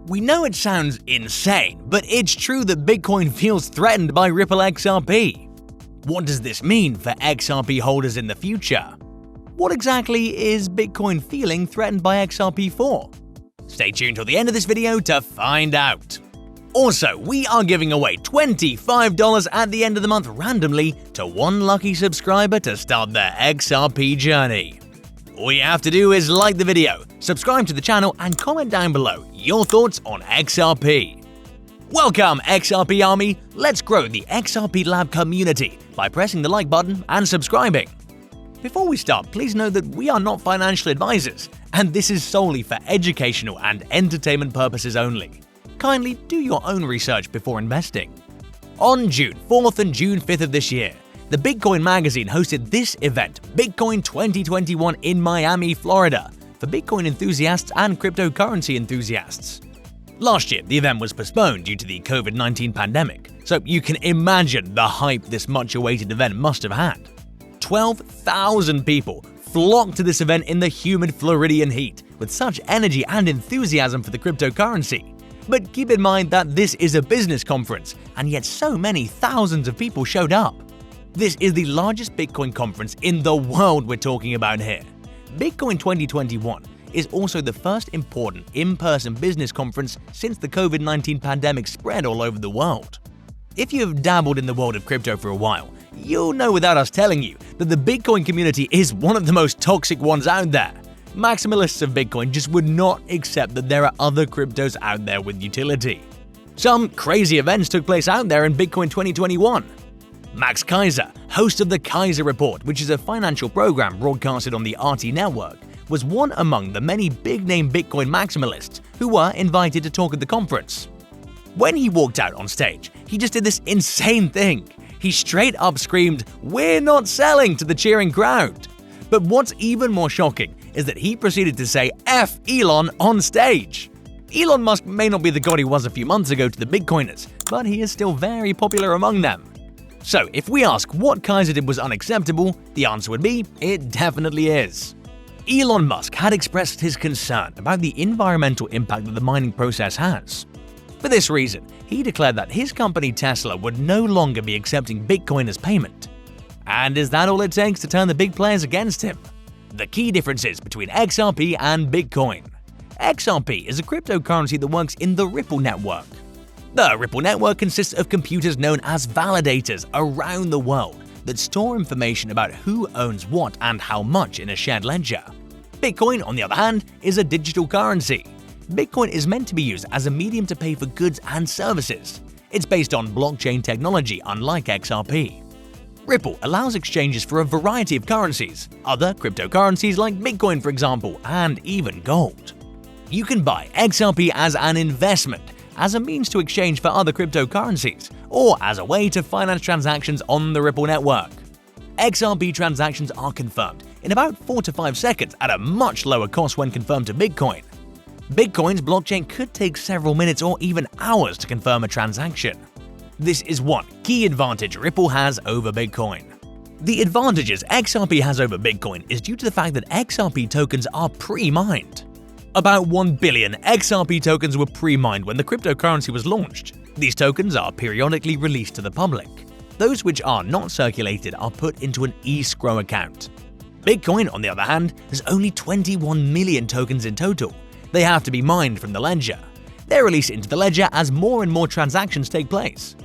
We know it sounds insane, but it's true that Bitcoin feels threatened by Ripple XRP. What does this mean for XRP holders in the future? What exactly is Bitcoin feeling threatened by XRP for? Stay tuned till the end of this video to find out. Also, we are giving away $25 at the end of the month randomly to one lucky subscriber to start their XRP journey. All you have to do is like the video, subscribe to the channel, and comment down below your thoughts on XRP. Welcome, XRP Army! Let's grow the XRP Lab community by pressing the like button and subscribing. Before we start, please know that we are not financial advisors, and this is solely for educational and entertainment purposes only. Kindly do your own research before investing. On June 4th and June 5th of this year, the Bitcoin magazine hosted this event, Bitcoin 2021 in Miami, Florida, for Bitcoin enthusiasts and cryptocurrency enthusiasts. Last year, the event was postponed due to the COVID-19 pandemic, so you can imagine the hype this much-awaited event must have had. 12,000 people flocked to this event in the humid Floridian heat with such energy and enthusiasm for the cryptocurrency. But keep in mind that this is a business conference, and yet so many thousands of people showed up. This is the largest Bitcoin conference in the world we're talking about here. Bitcoin 2021 is also the first important in-person business conference since the COVID-19 pandemic spread all over the world. If you have dabbled in the world of crypto for a while, you'll know without us telling you that the Bitcoin community is one of the most toxic ones out there. Maximalists of Bitcoin just would not accept that there are other cryptos out there with utility. Some crazy events took place out there in Bitcoin 2021. Max Keiser, host of the Keiser Report, which is a financial program broadcasted on the RT network, was one among the many big-name Bitcoin maximalists who were invited to talk at the conference. When he walked out on stage, he just did this insane thing. He straight up screamed, "We're not selling," to the cheering crowd. But what's even more shocking is that he proceeded to say F Elon on stage. Elon Musk may not be the god he was a few months ago to the Bitcoiners, but he is still very popular among them. So if we ask what Keiser did was unacceptable, the answer would be, it definitely is. Elon Musk had expressed his concern about the environmental impact that the mining process has. For this reason, he declared that his company Tesla would no longer be accepting Bitcoin as payment. And is that all it takes to turn the big players against him? The key differences between XRP and Bitcoin. XRP is a cryptocurrency that works in the Ripple network. The Ripple network consists of computers known as validators around the world that store information about who owns what and how much in a shared ledger. Bitcoin, on the other hand, is a digital currency. Bitcoin is meant to be used as a medium to pay for goods and services. It's based on blockchain technology, unlike XRP. Ripple allows exchanges for a variety of currencies, other cryptocurrencies like Bitcoin for example, and even gold. You can buy XRP as an investment, as a means to exchange for other cryptocurrencies, or as a way to finance transactions on the Ripple network. XRP transactions are confirmed in about 4 to 5 seconds at a much lower cost when confirmed to Bitcoin. Bitcoin's blockchain could take several minutes or even hours to confirm a transaction. This is one key advantage Ripple has over Bitcoin. The advantages XRP has over Bitcoin is due to the fact that XRP tokens are pre-mined. About 1 billion XRP tokens were pre-mined when the cryptocurrency was launched. These tokens are periodically released to the public. Those which are not circulated are put into an escrow account. Bitcoin, on the other hand, has only 21 million tokens in total. They have to be mined from the ledger. They're released into the ledger as more and more transactions take place.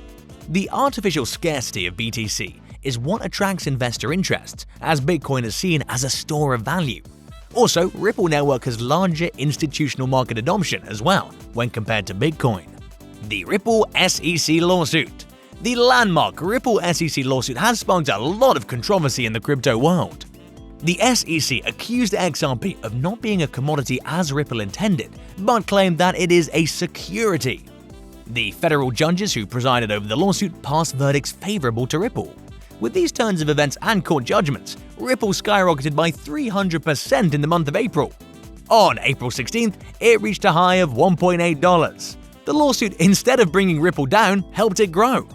The artificial scarcity of BTC is what attracts investor interest, as Bitcoin is seen as a store of value. Also, Ripple Network has larger institutional market adoption as well when compared to Bitcoin. The Ripple SEC lawsuit. The landmark Ripple SEC lawsuit has sparked a lot of controversy in the crypto world. The SEC accused XRP of not being a commodity as Ripple intended, but claimed that it is a security. The federal judges who presided over the lawsuit passed verdicts favorable to Ripple. With these turns of events and court judgments, Ripple skyrocketed by 300% in the month of April. On April 16th, it reached a high of $1.8. The lawsuit, instead of bringing Ripple down, helped it grow.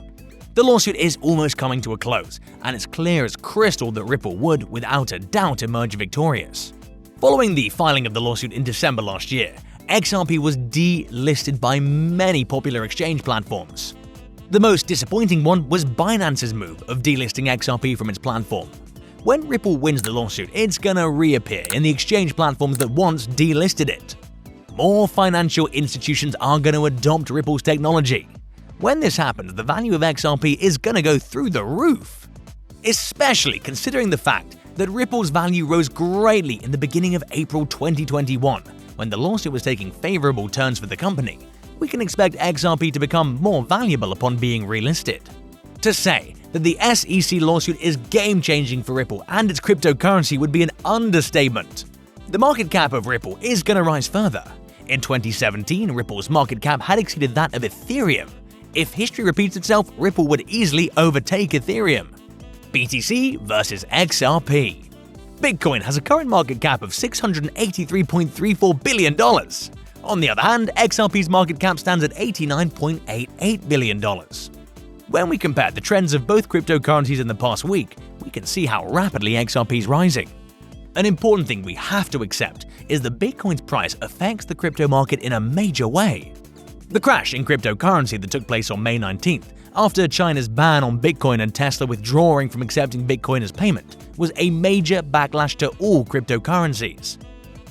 The lawsuit is almost coming to a close, and it's clear as crystal that Ripple would, without a doubt, emerge victorious. Following the filing of the lawsuit in December last year, XRP was delisted by many popular exchange platforms. The most disappointing one was Binance's move of delisting XRP from its platform. When Ripple wins the lawsuit, it's gonna reappear in the exchange platforms that once delisted it. More financial institutions are gonna adopt Ripple's technology. When this happens, the value of XRP is gonna go through the roof. Especially considering the fact that Ripple's value rose greatly in the beginning of April 2021, when the lawsuit was taking favorable turns for the company. We can expect XRP to become more valuable upon being relisted. To say that the SEC lawsuit is game-changing for Ripple and its cryptocurrency would be an understatement. The market cap of Ripple is going to rise further. In 2017, Ripple's market cap had exceeded that of Ethereum. If history repeats itself, Ripple would easily overtake Ethereum. BTC versus XRP. Bitcoin has a current market cap of $683.34 billion. On the other hand, XRP's market cap stands at $89.88 billion. When we compare the trends of both cryptocurrencies in the past week, we can see how rapidly XRP is rising. An important thing we have to accept is that Bitcoin's price affects the crypto market in a major way. The crash in cryptocurrency that took place on May 19th, after China's ban on Bitcoin and Tesla withdrawing from accepting Bitcoin as payment, was a major backlash to all cryptocurrencies.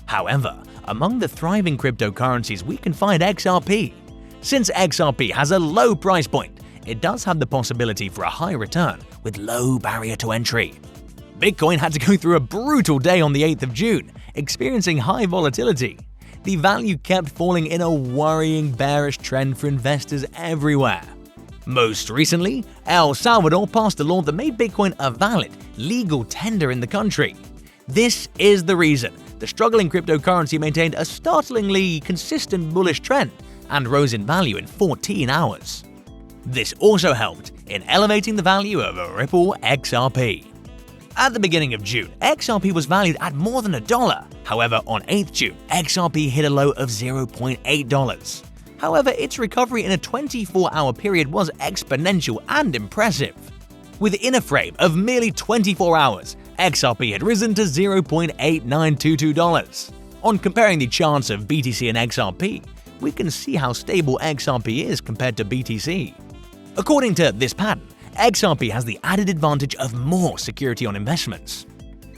However, among the thriving cryptocurrencies, we can find XRP. Since XRP has a low price point, it does have the possibility for a high return with low barrier to entry. Bitcoin had to go through a brutal day on the 8th of June, experiencing high volatility. The value kept falling in a worrying bearish trend for investors everywhere. Most recently, El Salvador passed a law that made Bitcoin a valid, legal tender in the country. This is the reason the struggling cryptocurrency maintained a startlingly consistent bullish trend and rose in value in 14 hours. This also helped in elevating the value of Ripple XRP. At the beginning of June, XRP was valued at more than $1. However, on 8th June, XRP hit a low of $0.8. However, its recovery in a 24-hour period was exponential and impressive. Within a frame of merely 24 hours, XRP had risen to $0.8922. On comparing the charts of BTC and XRP, we can see how stable XRP is compared to BTC. According to this pattern, XRP has the added advantage of more security on investments.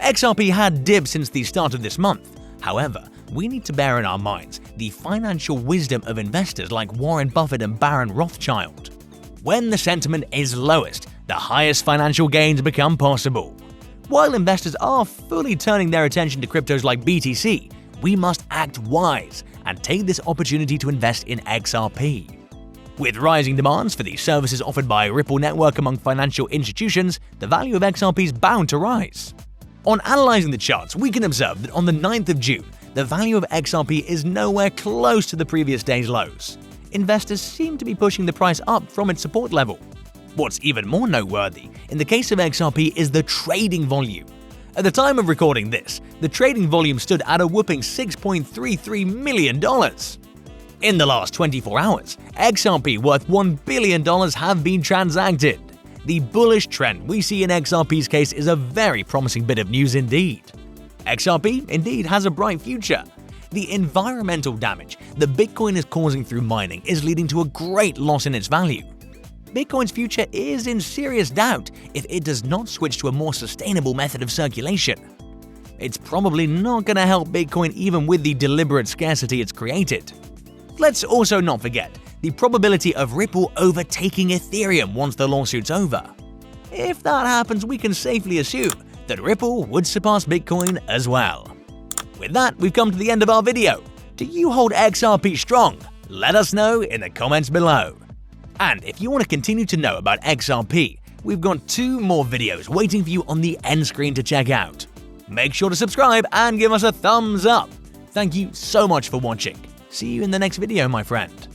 XRP had dipped since the start of this month. However, we need to bear in our minds the financial wisdom of investors like Warren Buffett and Baron Rothschild. When the sentiment is lowest, the highest financial gains become possible. While investors are fully turning their attention to cryptos like BTC, we must act wise and take this opportunity to invest in XRP. With rising demands for the services offered by Ripple Network among financial institutions, the value of XRP is bound to rise. On analyzing the charts, we can observe that on the 9th of June, the value of XRP is nowhere close to the previous day's lows. Investors seem to be pushing the price up from its support level. What's even more noteworthy in the case of XRP is the trading volume. At the time of recording this, the trading volume stood at a whopping $6.33 million. In the last 24 hours, XRP worth $1 billion have been transacted. The bullish trend we see in XRP's case is a very promising bit of news indeed. XRP indeed has a bright future. The environmental damage that Bitcoin is causing through mining is leading to a great loss in its value. Bitcoin's future is in serious doubt if it does not switch to a more sustainable method of circulation. It's probably not going to help Bitcoin even with the deliberate scarcity it's created. Let's also not forget the probability of Ripple overtaking Ethereum once the lawsuit's over. If that happens, we can safely assume that Ripple would surpass Bitcoin as well. With that, we've come to the end of our video. Do you hold XRP strong? Let us know in the comments below. And if you want to continue to know about XRP, we've got 2 more videos waiting for you on the end screen to check out. Make sure to subscribe and give us a thumbs up. Thank you so much for watching. See you in the next video, my friend.